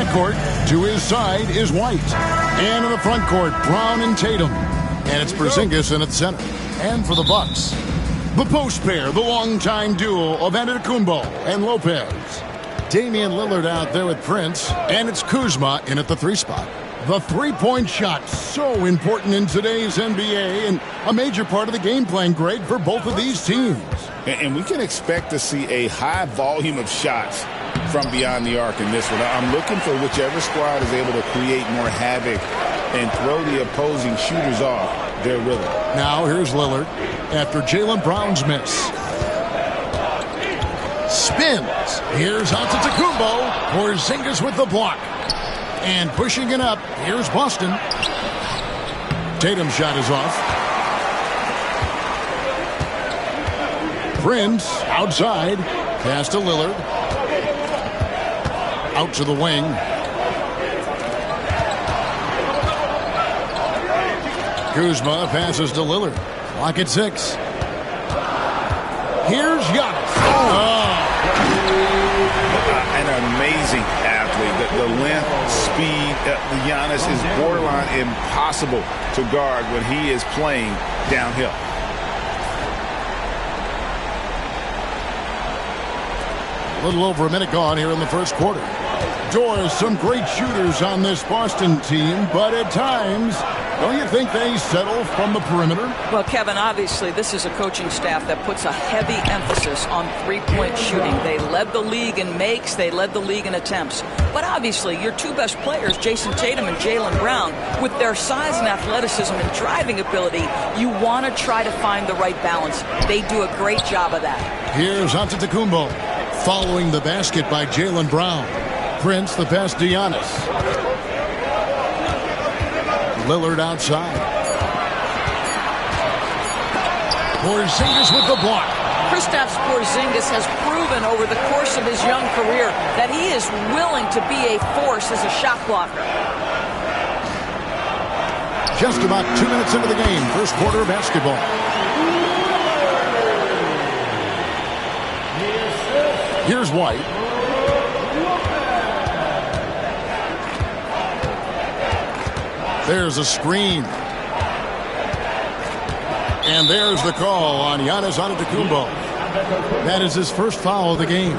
backcourt, to his side is White. And in the front court, Brown and Tatum. And it's Porzingis in at center. And for the Bucks, the post pair, the longtime duo of Antetokounmpo and Lopez. Damian Lillard out there with Prince, and it's Kuzma in at the 3 spot. The three-point shot, so important in today's NBA, and a major part of the game plan, Greg, for both of these teams. And we can expect to see a high volume of shots from beyond the arc in this one. I'm looking for whichever squad is able to create more havoc and throw the opposing shooters off their rhythm. Now here's Lillard after Jaylen Brown's miss. Spins. Here's Antetokounmpo. Porzingis with the block. And pushing it up, here's Boston. Tatum's shot is off. Prince outside. Pass to Lillard. Out to the wing. Kuzma passes to Lillard. Clock at 6. Here's Giannis. An amazing athlete. The length, speed, Giannis is borderline impossible to guard when he is playing downhill. A little over a minute gone here in the first quarter. Doors, some great shooters on this Boston team, but at times, don't you think they settle from the perimeter? Well, Kevin, obviously this is a coaching staff that puts a heavy emphasis on three-point shooting. They led the league in makes, they led the league in attempts. But obviously your two best players, Jason Tatum and Jaylen Brown, with their size and athleticism and driving ability, you want to try to find the right balance. They do a great job of that. Here's Antetokounmpo following the basket by Jaylen Brown. Prince the pass to Giannis. Lillard outside. Porzingis with the block. Kristaps Porzingis has proven over the course of his young career that he is willing to be a force as a shot blocker. Just about 2 minutes into the game, first quarter of basketball. Here's White. There's a screen. And there's the call on Giannis Antetokounmpo. That is his first foul of the game.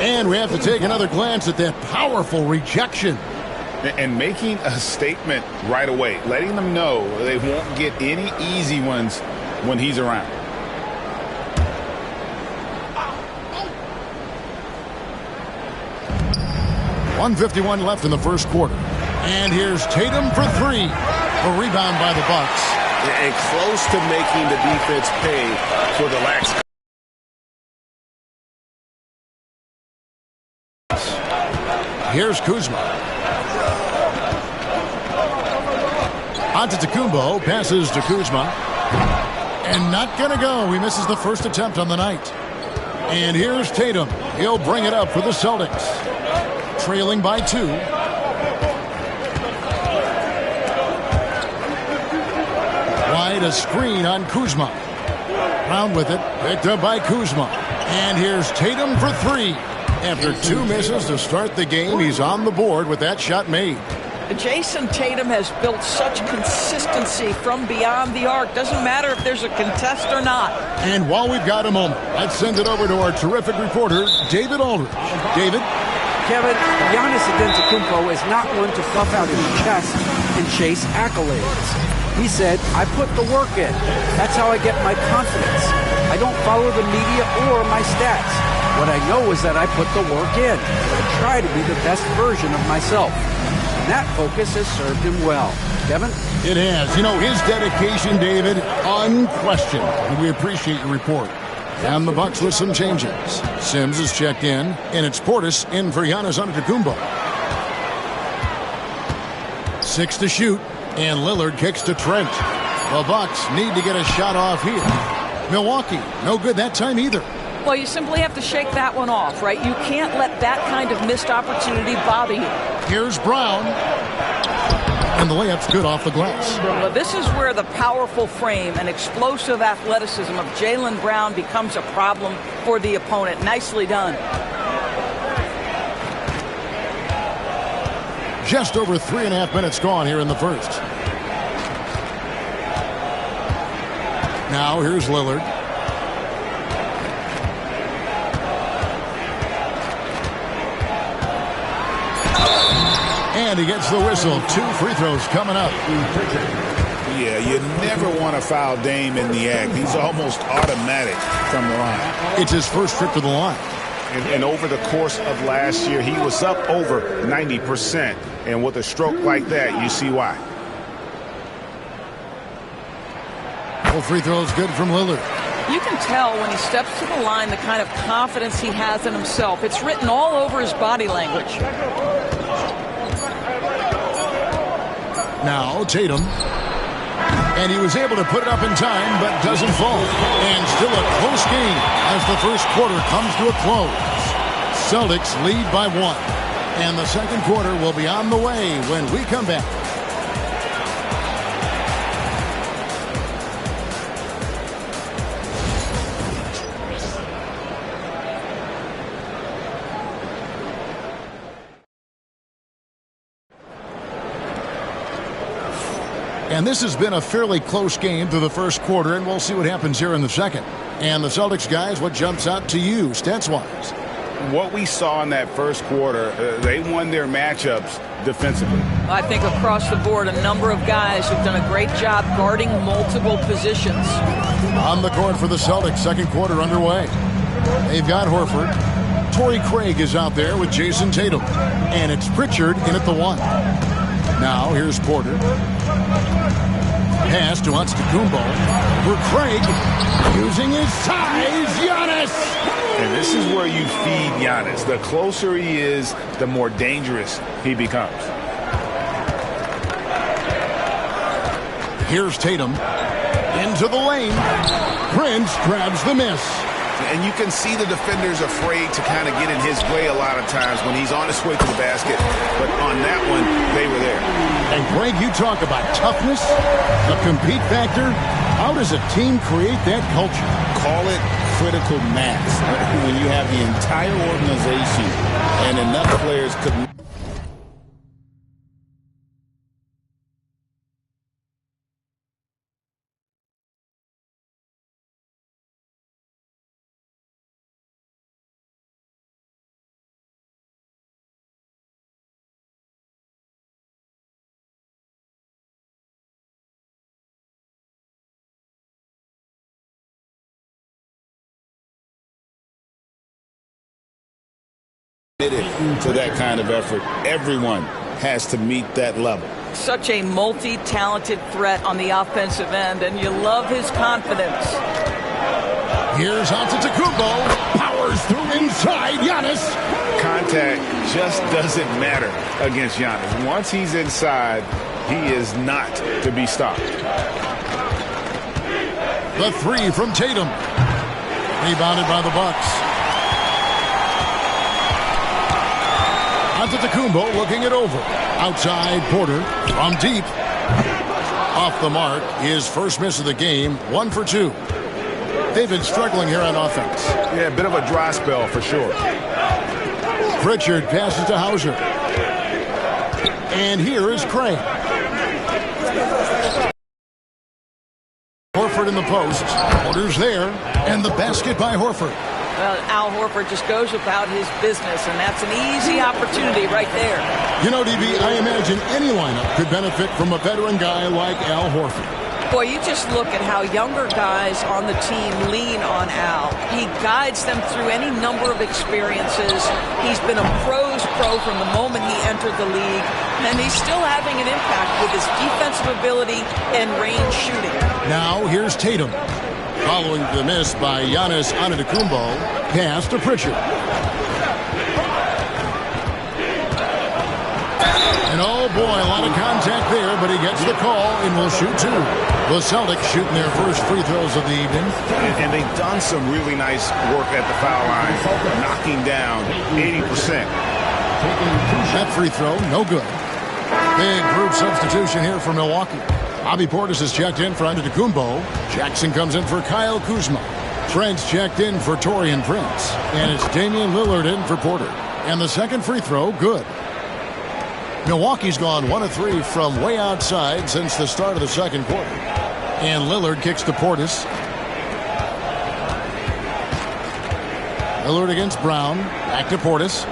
And we have to take another glance at that powerful rejection. And making a statement right away, letting them know they won't get any easy ones when he's around. .151 left in the first quarter. And here's Tatum for 3. A rebound by the Bucks. And close to making the defense pay for the lax. Here's Kuzma. Antetokounmpo passes to Kuzma. And not going to go. He misses the first attempt on the night. And here's Tatum. He'll bring it up for the Celtics. Trailing by 2. Wide a screen on Kuzma. Brown with it. Picked up by Kuzma. And here's Tatum for 3. After 2 misses to start the game, he's on the board with that shot made. Jason Tatum has built such consistency from beyond the arc. Doesn't matter if there's a contest or not. And while we've got a moment, let's send it over to our terrific reporter, David Aldridge. David? Kevin, Giannis Antetokounmpo is not one to puff out his chest and chase accolades. He said, I put the work in. That's how I get my confidence. I don't follow the media or my stats. What I know is that I put the work in. I try to be the best version of myself. And that focus has served him well. Kevin? It has. You know, his dedication, David, unquestioned. And we appreciate your report. And the Bucks with some changes. Sims is checked in, and it's Portis in for Giannis Antetokounmpo. 6 to shoot, and Lillard kicks to Trent. The Bucks need to get a shot off here. Milwaukee, no good that time either. Well, you simply have to shake that one off, right? You can't let that kind of missed opportunity bother you. Here's Brown. And the layup's good off the glass. Well, this is where the powerful frame and explosive athleticism of Jaylen Brown becomes a problem for the opponent. Nicely done. Just over 3.5 minutes gone here in the first. Now here's Lillard. And he gets the whistle. 2 free throws coming up. Yeah, you never want to foul Dame in the act. He's almost automatic from the line. It's his first trip to the line. And over the course of last year, he was up over 90%. And with a stroke like that, you see why. Full free throws good from Lillard. You can tell when he steps to the line the kind of confidence he has in himself. It's written all over his body language. Now Tatum. And he was able to put it up in time, but doesn't fall. And still a close game as the first quarter comes to a close. Celtics lead by 1. And the second quarter will be on the way when we come back. And this has been a fairly close game through the first quarter, and we'll see what happens here in the second. And the Celtics guys, what jumps out to you, stats-wise? What we saw in that first quarter, they won their matchups defensively. I think across the board, a number of guys have done a great job guarding multiple positions. On the court for the Celtics, second quarter underway. They've got Horford. Torrey Craig is out there with Jason Tatum. And it's Pritchard in at the 1. Now here's Porter. Pass to Antetokounmpo for Craig. Using his size, Giannis. And this is where you feed Giannis. The closer he is, the more dangerous he becomes. Here's Tatum. Into the lane. Prince grabs the miss. And you can see the defenders afraid to kind of get in his way a lot of times when he's on his way to the basket. But on that one, they were there. And Greg, you talk about toughness, a compete factor. How does a team create that culture? Call it critical mass. When you have the entire organization and enough players could... to that kind of effort. Everyone has to meet that level. Such a multi-talented threat on the offensive end, and you love his confidence. Here's Antetokounmpo. Powers through inside. Giannis. Contact just doesn't matter against Giannis. Once he's inside, he is not to be stopped. The 3 from Tatum. Rebounded by the Bucks. Antetokounmpo looking it over. Outside Porter from deep. Off the mark. His first miss of the game. 1 for 2. They've been struggling here on offense. Yeah, a bit of a dry spell for sure. Pritchard passes to Hauser. And here is Craig. Horford in the post. Porter's there. And the basket by Horford. Well, Al Horford just goes about his business, and that's an easy opportunity right there. You know, DB, I imagine any lineup could benefit from a veteran guy like Al Horford. Boy, you just look at how younger guys on the team lean on Al. He guides them through any number of experiences. He's been a pro's pro from the moment he entered the league, and he's still having an impact with his defensive ability and range shooting. Now, here's Tatum. Following the miss by Giannis Antetokounmpo, pass to Pritchard. And oh boy, a lot of contact there, but he gets the call and will shoot 2. The Celtics shooting their first free throws of the evening. And they've done some really nice work at the foul line, knocking down 80%. That free throw, no good. Big group substitution here for Milwaukee. Bobby Portis has checked in for Antetokounmpo. Jackson comes in for Kyle Kuzma. Trent's checked in for Taurean Prince. And it's Damian Lillard in for Porter. And the second free throw, good. Milwaukee's gone 1 of 3 from way outside since the start of the second quarter. And Lillard kicks to Portis. Lillard against Brown. Back to Portis.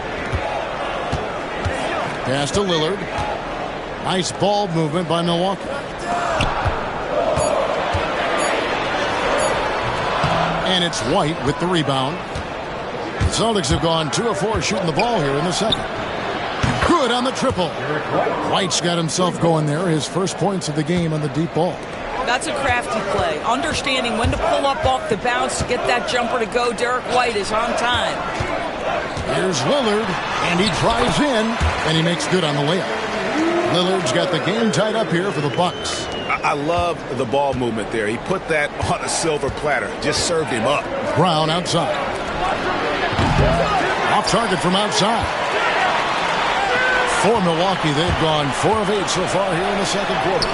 Pass to Lillard. Nice ball movement by Milwaukee. And it's White with the rebound. The Celtics have gone 2 of 4 shooting the ball here in the second. Good on the triple. White's got himself going there. His first points of the game on the deep ball. That's a crafty play. Understanding when to pull up off the bounce to get that jumper to go. Derek White is on time. Here's Lillard, and he drives in, and he makes good on the layup. Lillard's got the game tied up here for the Bucks. I love the ball movement there. He put that on a silver platter. Just served him up. Brown outside. Off target from outside. For Milwaukee, they've gone 4 of 8 so far here in the second quarter.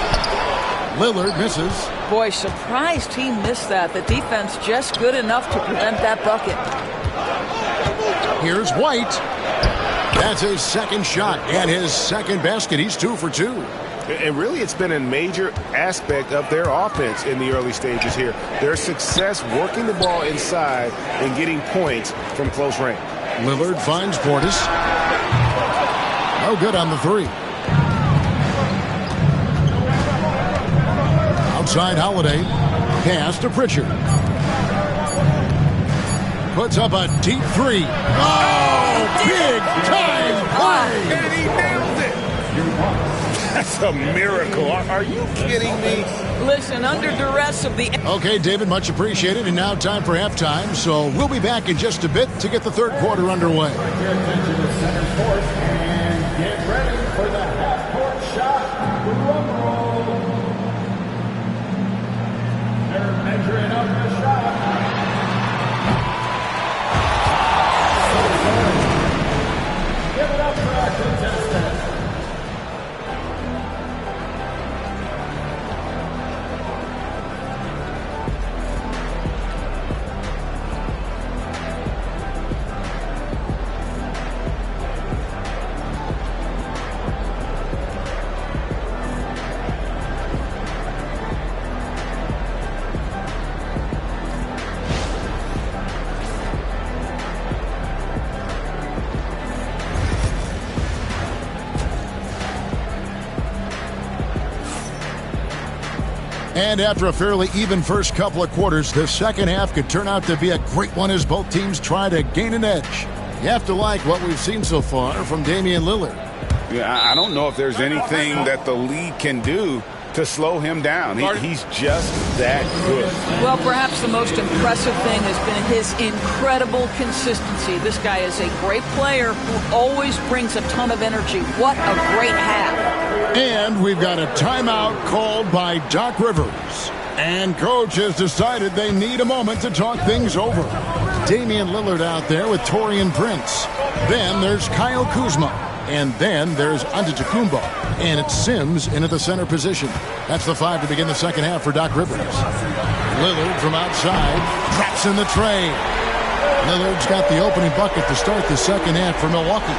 Lillard misses. Boy, surprised he missed that. The defense just good enough to prevent that bucket. Here's White. That's his second shot and his second basket. He's 2 for 2. And really, it's been a major aspect of their offense in the early stages here. Their success working the ball inside and getting points from close range. Lillard finds Portis. No good on the 3. Outside Holiday. Pass to Pritchard. Puts up a deep 3. Oh, big time play! And he nailed it! That's a miracle. Are you kidding me? Listen, under duress of the... Okay, David, much appreciated. And now time for halftime. So we'll be back in just a bit to get the third quarter underway. And get ready for the half-court shot. Drum roll. They're measuring up the shot. Give it up for our contestant. And after a fairly even first couple of quarters, the second half could turn out to be a great one as both teams try to gain an edge. You have to like what we've seen so far from Damian Lillard. Yeah, I don't know if there's anything that the league can do to slow him down. He's just that good. Well, perhaps the most impressive thing has been his incredible consistency. This guy is a great player who always brings a ton of energy. What a great half. And we've got a timeout called by Doc Rivers. And coach has decided they need a moment to talk things over. Damian Lillard out there with Taurean Prince. Then there's Kyle Kuzma. And then there's Antetokounmpo. And it's Sims into the center position. That's the 5 to begin the second half for Doc Rivers. Lillard from outside. Traps in the tray. Lillard's got the opening bucket to start the second half for Milwaukee.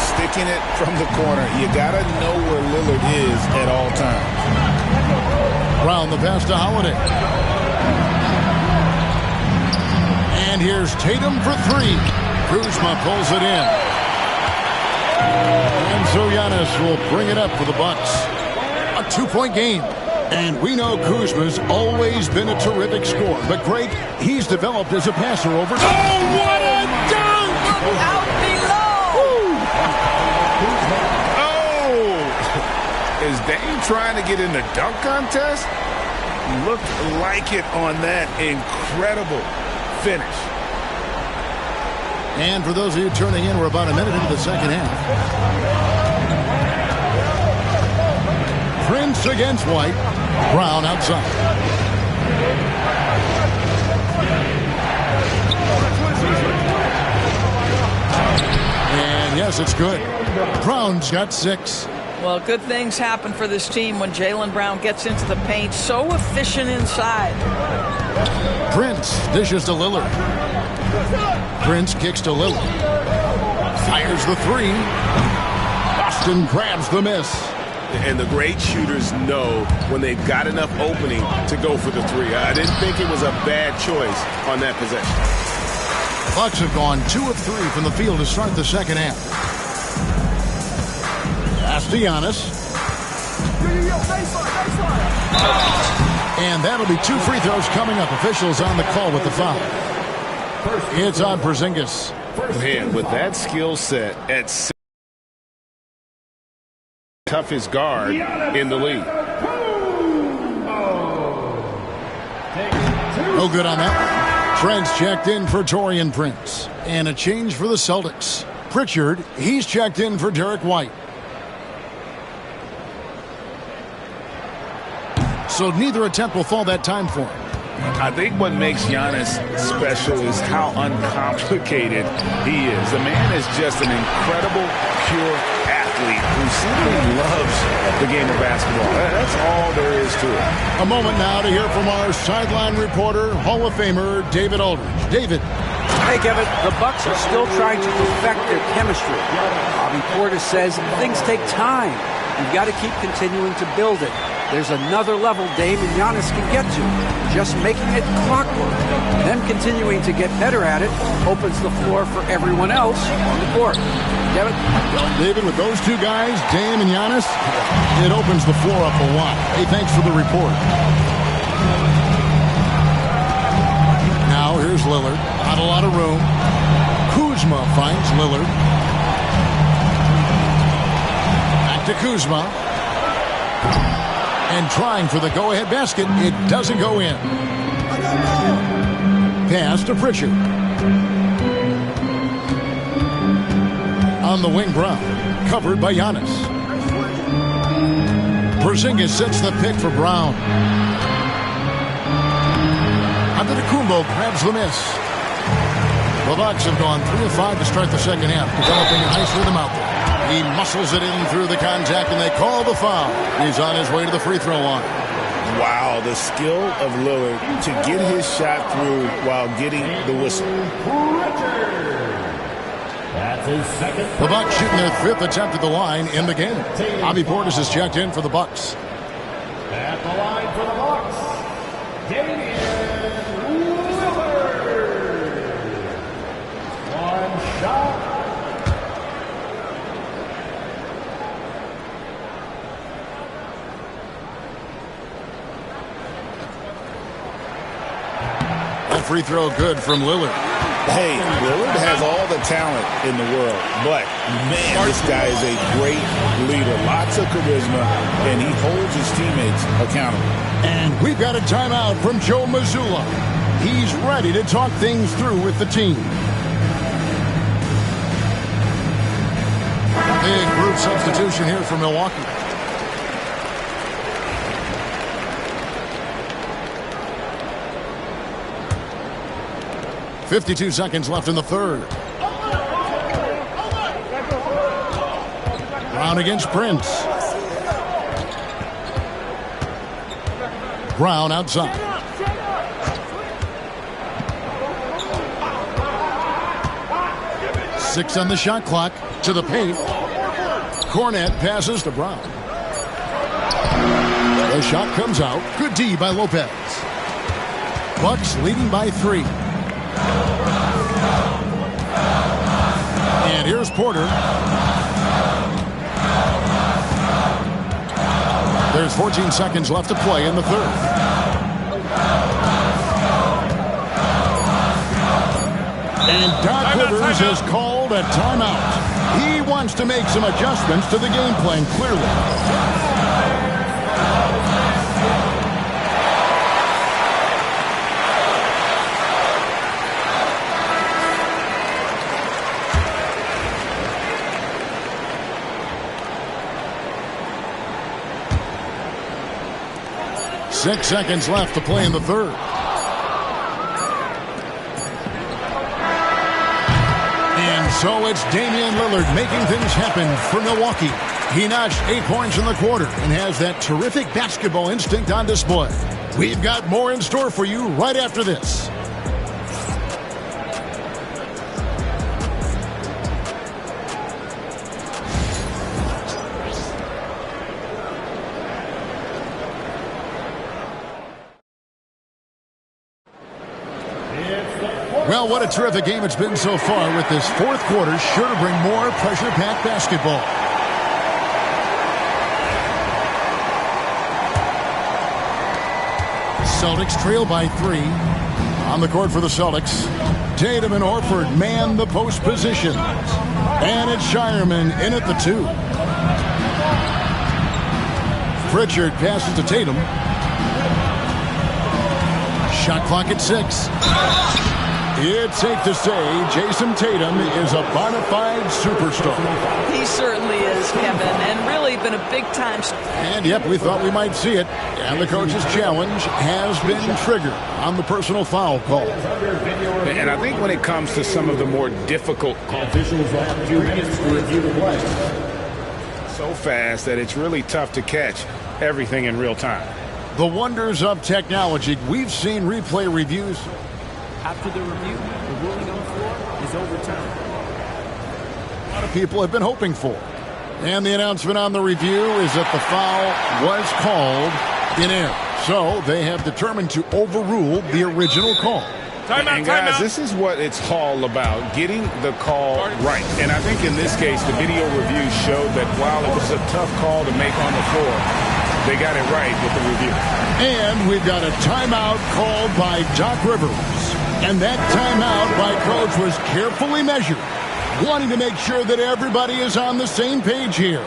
Sticking it from the corner. You got to know where Lillard is at all times. Brown the pass to Holiday. And here's Tatum for 3. Kuzma pulls it in. And so Giannis will bring it up for the Bucks. A 2-point game. And we know Kuzma's always been a terrific scorer. But Greg, he's developed as a passer over... Oh, what a dunk! Out below! Oh! Is Dame trying to get in the dunk contest? Looked like it on that incredible finish. And for those of you turning in, we're about a minute into the second half. Prince against White. Brown outside. And yes, it's good. Brown's got 6. Well, good things happen for this team when Jaylen Brown gets into the paint. So efficient inside. Prince dishes to Lillard. Prince kicks to Lillard. Fires the 3. and grabs the miss. And the great shooters know when they've got enough opening to go for the three. I didn't think it was a bad choice on that possession. The Bucks have gone 2 of 3 from the field to start the second half. Pass to Giannis. And that'll be 2 free throws coming up. Officials on the call with the foul. It's on Porzingis. Man, with that skill set at toughest guard in the league. No good on that. Trent's checked in for Taurean Prince. And a change for the Celtics. Pritchard, he's checked in for Derek White. So neither attempt will fall that time for him. I think what makes Giannis special is how uncomplicated he is. The man is just an incredible, pure athlete who simply loves the game of basketball. That's all there is to it. A moment now to hear from our sideline reporter, Hall of Famer David Aldridge. David. Hey, Kevin, the Bucks are still trying to perfect their chemistry. Bobby Portis says things take time. You've got to keep continuing to build it. There's another level Dame and Giannis can get to. Just making it clockwork. Them continuing to get better at it opens the floor for everyone else on the court. Kevin? Well, David, with those two guys, Dame and Giannis, it opens the floor up a lot. Hey, thanks for the report. Now, here's Lillard. Not a lot of room. Kuzma finds Lillard. Back to Kuzma. And trying for the go-ahead basket. It doesn't go in. Pass to Pritchard. On the wing, Brown. Covered by Giannis. Porzingis sets the pick for Brown. Antetokounmpo grabs the miss. The Bucks have gone 3 of 5 to start the second half, developing a nice rhythm out there. He muscles it in through the contact, and they call the foul. He's on his way to the free throw line. Wow, the skill of Lillard to get his shot through while getting the whistle. That's his second. The Bucks shooting their 5th attempt at the line in the game. Bobby Portis is checked in for the Bucks. At the line for the Bucks, Damian Lillard. One shot. That free throw good from Lillard. Hey, Lillard has all the talent in the world, but, man, this guy is a great leader. Lots of charisma, and he holds his teammates accountable. And we've got a timeout from Joe Mazzulla. He's ready to talk things through with the team. Big group substitution here for Milwaukee. .52 seconds left in the third. Brown against Prince. Brown outside. Six on the shot clock. To the paint. Cornet passes to Brown. The shot comes out. Good D by Lopez. Bucks leading by 3. And here's Porter. There's 14 seconds left to play in the third. And Doc Rivers has called a timeout. He wants to make some adjustments to the game plan, clearly. 6 seconds left to play in the third. And so it's Damian Lillard making things happen for Milwaukee. He notched 8 points in the quarter and has that terrific basketball instinct on display. We've got more in store for you right after this. Well, what a terrific game it's been so far, with this fourth quarter sure to bring more pressure-packed basketball. Celtics trail by 3. On the court for the Celtics, Tatum and Horford man the post position. And it's Shireman in at the 2. Pritchard passes to Tatum. Shot clock at 6. It's safe to say Jason Tatum is a bona fide superstar. He certainly is, Kevin, and really been a big-time. And, yep, we thought we might see it. And the coach's challenge has been triggered on the personal foul call. And I think when it comes to some of the more difficult calls, Officials will have 2 minutes to review the play. so fast that it's really tough to catch everything in real time. The wonders of technology. We've seen replay reviews. After the review, the ruling on the floor is overturned. A lot of people have been hoping for. And the announcement on the review is that the foul was called in error. So they have determined to overrule the original call. And guys, this is what it's all about, getting the call right. And I think in this case, the video review showed that while it was a tough call to make on the floor, they got it right with the review. And we've got a timeout called by Doc Rivers. And that timeout by Coach was carefully measured, wanting to make sure that everybody is on the same page here.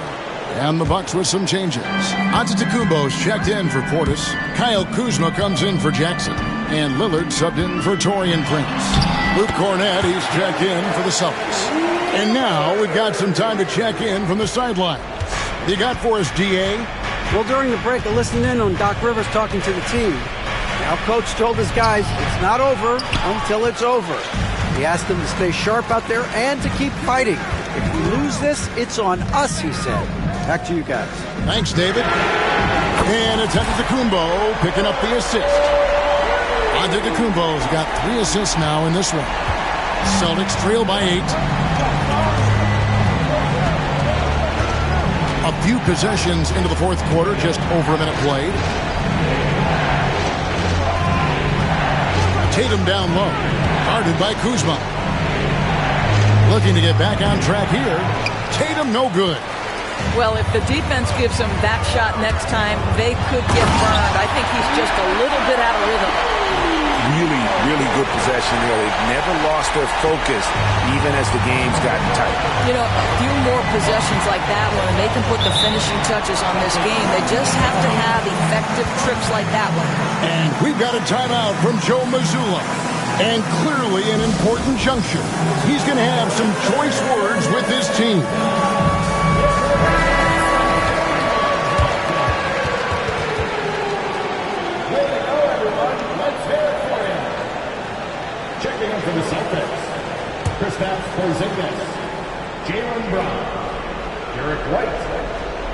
And the Bucks with some changes. Antetokounmpo's checked in for Portis. Kyle Kuzma comes in for Jackson. And Lillard subbed in for Taurean Prince. Luke Cornett, he's checked in for the Celtics. And now we've got some time to check in from the sidelines. You got for us, D.A.? Well, during the break, I listened in on Doc Rivers talking to the team. Now, Coach told his guys it's not over until it's over. He asked them to stay sharp out there and to keep fighting. If we lose this, it's on us, he said. Back to you guys. Thanks, David. And it's Antetokounmpo picking up the assist. Antetokounmpo's got 3 assists now in this one. Celtics trail by 8. A few possessions into the fourth quarter, just over a minute played. Tatum down low, guarded by Kuzma. Looking to get back on track here. Tatum no good. Well, if the defense gives him that shot next time, they could get burned. I think he's just a little bit out of rhythm. Really, really good possession there. They've never lost their focus, even as the game's gotten tight. You know, a few more possessions like that one, and they can put the finishing touches on this game. They just have to have effective trips like that one. And we've got a timeout from Joe Mazzulla. And clearly an important juncture. He's going to have some choice words with his team. Checking in for the Celtics, Kristaps Porzingis, Jaylen Brown, Derek White,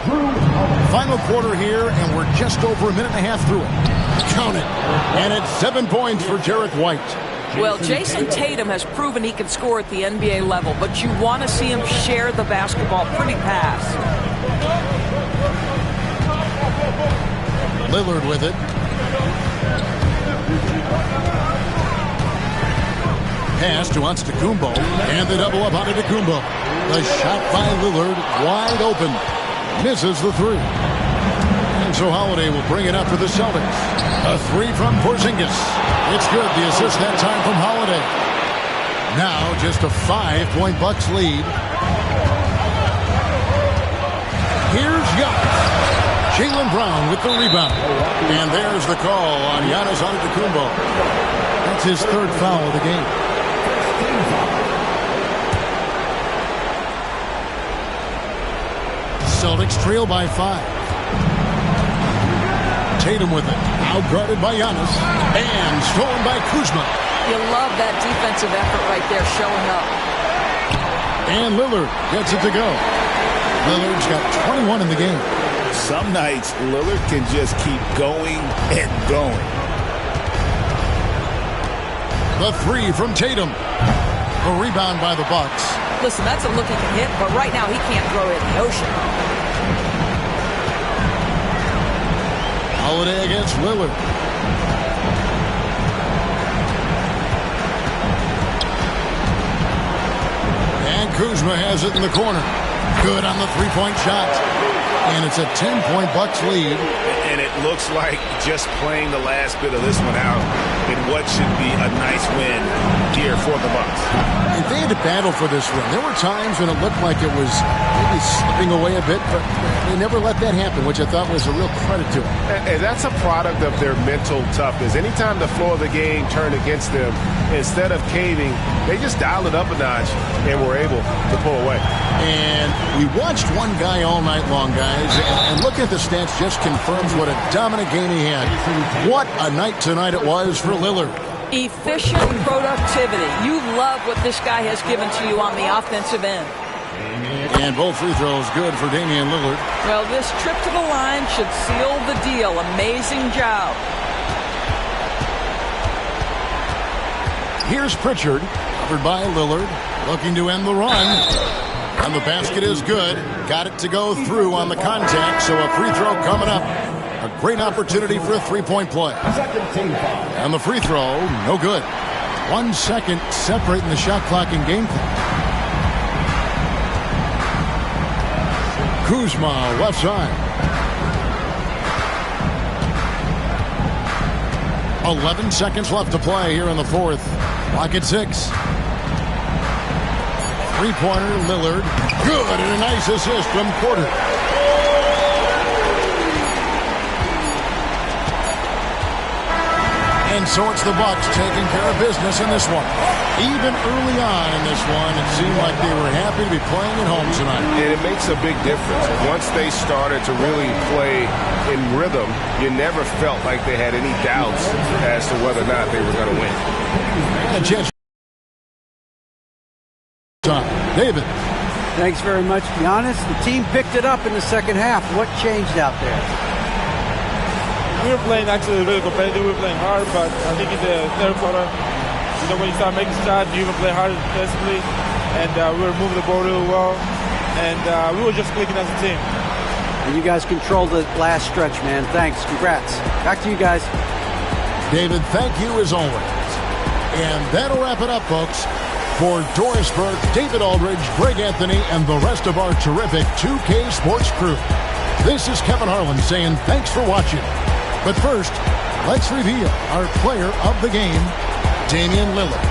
Drew Holiday. Final quarter here, and we're just over a minute and a half through it. Count it. And it's 7 points for Derek White. Well, Jason Tatum has proven he can score at the NBA level, but you want to see him share the basketball pretty fast. Lillard with it. Pass to Antetokounmpo, and the double up on Antetokounmpo. The shot by Lillard, wide open. Misses the 3. And so Holiday will bring it up for the Celtics. A 3 from Porzingis. It's good, the assist that time from Holiday. Now just a 5-point Bucks lead. Here's Giannis. Jaylen Brown with the rebound. And there's the call on Giannis Antetokounmpo. That's his 3rd foul of the game. Celtics trail by 5. Tatum with it. Outguarded by Giannis. And stolen by Kuzma. You love that defensive effort right there showing up. And Lillard gets it to go. Lillard's got 21 in the game. Some nights, Lillard can just keep going and going. The 3 from Tatum. A rebound by the Bucks. Listen, that's a look he can hit, but right now he can't throw it in the ocean. Holiday against Lillard. Kuzma has it in the corner. Good on the three-point shot. And it's a 10-point Bucks lead. And it looks like just playing the last bit of this one out in what should be a nice win here for the Bucks. If they had to battle for this win, there were times when it looked like it was maybe slipping away a bit, but they never let that happen, which I thought was a real credit to them. And that's a product of their mental toughness. Anytime the floor of the game turned against them, instead of caving, they just dialed it up a notch and were able to pull away. And we watched one guy all night long, guys, and looking at the stats just confirms what a dominant game he had. What a night tonight it was for Lillard. Efficient productivity. You love what this guy has given to you on the offensive end. And both free throws good for Damian Lillard. Well, this trip to the line should seal the deal. Amazing job. Here's Pritchard, covered by Lillard, looking to end the run. And the basket is good. Got it to go through on the contact, so a free throw coming up. A great opportunity for a three-point play. And the free throw, no good. 1 second separating the shot clock and game clock. Kuzma, left side. 11 seconds left to play here in the fourth. Clock at 6. Three-pointer, Lillard. Good, and a nice assist from Porter. And so it's the Bucks taking care of business in this one. Even early on in this one, it seemed like they were happy to be playing at home tonight. And it makes a big difference. Once they started to really play in rhythm, you never felt like they had any doubts as to whether or not they were going to win. And chance. David. Thanks very much, Giannis. The team picked it up in the second half. What changed out there? We were playing actually really competitive. We were playing hard, but I think in the third quarter, when you start making shots, you even play harder defensively, and we were moving the ball really well, and we were just clicking as a team. And you guys controlled the last stretch, man. Thanks. Congrats. Back to you guys. David, thank you as always. And that'll wrap it up, folks. For Doris Burke, David Aldridge, Greg Anthony, and the rest of our terrific 2K Sports crew, this is Kevin Harlan saying thanks for watching. But first, let's reveal our player of the game, Damian Lillard.